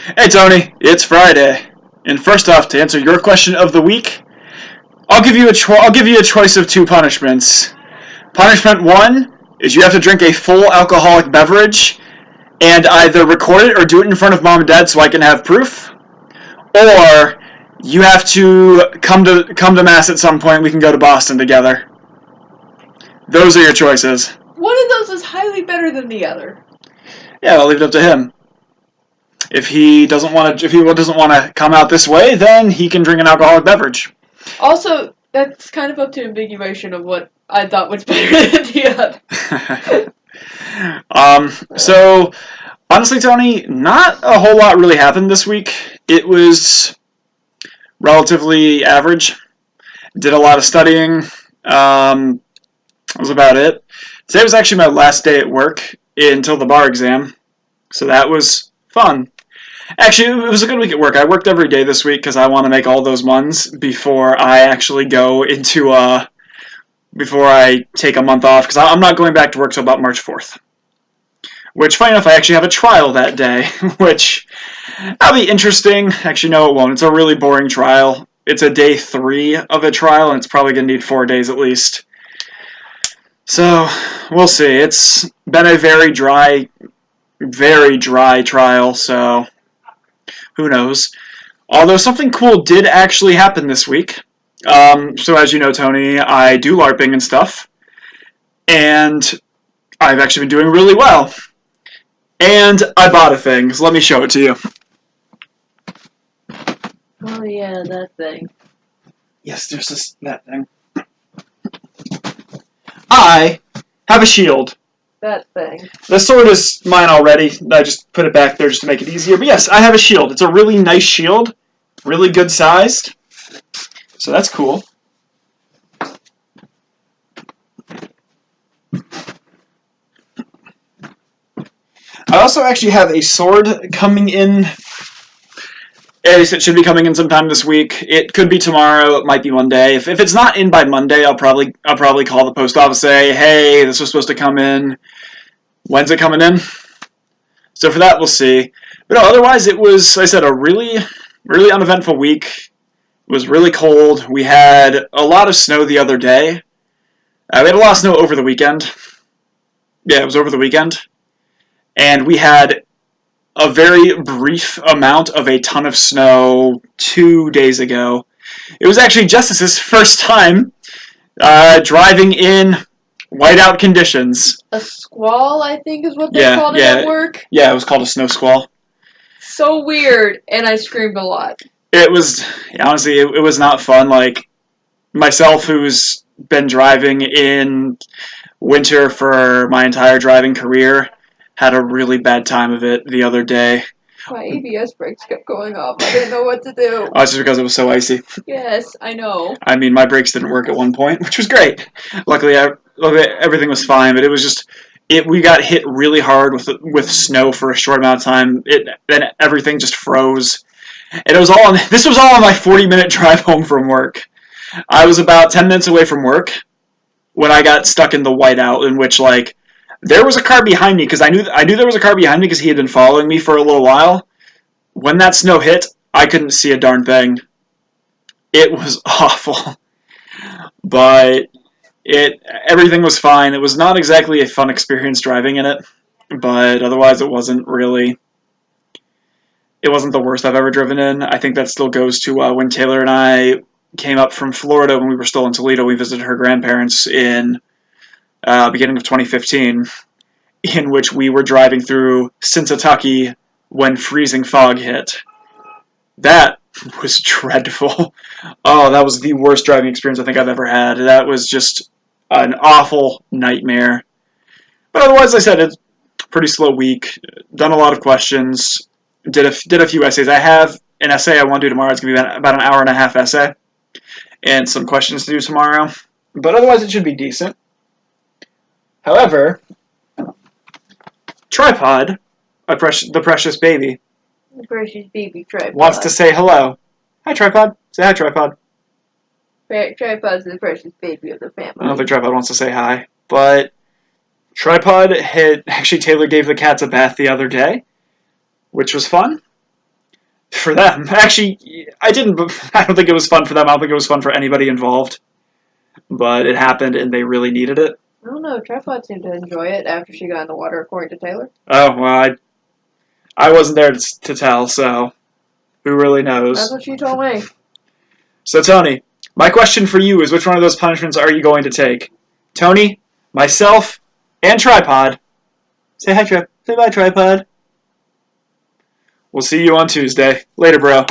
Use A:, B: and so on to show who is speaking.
A: Hey Tony, it's Friday, and first off, to answer your question of the week, I'll give you a choice of two punishments. Punishment one is you have to drink a full alcoholic beverage and either record it or do it in front of mom and dad so I can have proof, or you have to come to mass at some point. We can go to Boston together. Those are your choices.
B: One of those is highly better than the other.
A: Yeah, I'll leave it up to him. If he doesn't want to come out this way, then he can drink an alcoholic beverage.
B: Also, that's kind of up to ambiguation of what I thought was better than the other.
A: So honestly, Tony, not a whole lot really happened this week. It was relatively average. Did a lot of studying. That was about it. Today was actually my last day at work until the bar exam, so that was fun. Actually, it was a good week at work. I worked every day this week because I want to make all those months before I actually go into before I take a month off, because I'm not going back to work till about March 4th. Which, funny enough, I actually have a trial that day, which that'll be interesting. Actually, no, it won't. It's a really boring trial. It's a day 3 of a trial, and it's probably going to need 4 days at least. So, we'll see. It's been a very dry trial, so who knows. Although something cool did actually happen this week. So as you know, Tony, I do LARPing and stuff, and I've actually been doing really well. And I bought a thing, so let me show it to you.
B: Oh yeah, that thing.
A: Yes, there's that thing. I have a shield.
B: That thing.
A: The sword is mine already. I just put it back there just to make it easier. But yes, I have a shield. It's a really nice shield. Really good sized. So that's cool. I also actually have a sword coming in. It should be coming in sometime this week. It could be tomorrow. It might be Monday. If it's not in by Monday, I'll probably call the post office and say, hey, this was supposed to come in. When's it coming in? So for that, we'll see. But no, otherwise, it was, like I said, a really uneventful week. It was really cold. We had a lot of snow the other day. We had a lot of snow over the weekend. Yeah, it was over the weekend. And we had a very brief amount of a ton of snow 2 days ago. It was actually Justice's first time driving in whiteout conditions.
B: A squall, I think, is what they called it at work.
A: Yeah, it was called a snow squall.
B: So weird, and I screamed a lot.
A: It was, honestly, it was not fun. Like, myself, who's been driving in winter for my entire driving career, had a really bad time of it the other day.
B: My ABS brakes kept going off. I didn't know what to do.
A: Oh, it's just because it was so icy.
B: Yes, I know.
A: I mean, my brakes didn't work at one point, which was great. Luckily, everything was fine, but it was just... we got hit really hard with snow for a short amount of time. Then everything just froze. And this was all on my 40-minute drive home from work. I was about 10 minutes away from work when I got stuck in the whiteout, in which, like, there was a car behind me, because I knew there was a car behind me because he had been following me for a little while. When that snow hit, I couldn't see a darn thing. It was awful. But everything was fine. It was not exactly a fun experience driving in it, but otherwise it wasn't the worst I've ever driven in. I think that still goes to when Taylor and I came up from Florida when we were still in Toledo. We visited her grandparents in beginning of 2015, in which we were driving through Cincinnati when freezing fog hit. That was dreadful. Oh, that was the worst driving experience I think I've ever had. That was just an awful nightmare. But otherwise, like I said, it's a pretty slow week. Done a lot of questions. Did a few essays. I have an essay I want to do tomorrow. It's going to be about an hour and a half essay. And some questions to do tomorrow. But otherwise, it should be decent. However, Tripod, the precious baby,
B: The precious baby Tripod.
A: wants to say hello. Hi, Tripod. Say hi, Tripod.
B: Tripod's the precious baby of the family.
A: I don't think Tripod wants to say hi. But Tripod Taylor gave the cats a bath the other day, which was fun. For them. Actually, I don't think it was fun for them. I don't think it was fun for anybody involved. But it happened, and they really needed it.
B: I don't know. Tripod seemed to enjoy it after she got in the water, according to Taylor.
A: Oh, well, I wasn't there to tell, so who really knows?
B: That's what she told me.
A: So, Tony, my question for you is which one of those punishments are you going to take? Tony, myself, and Tripod. Say hi, Say bye, Tripod. We'll see you on Tuesday. Later, bro.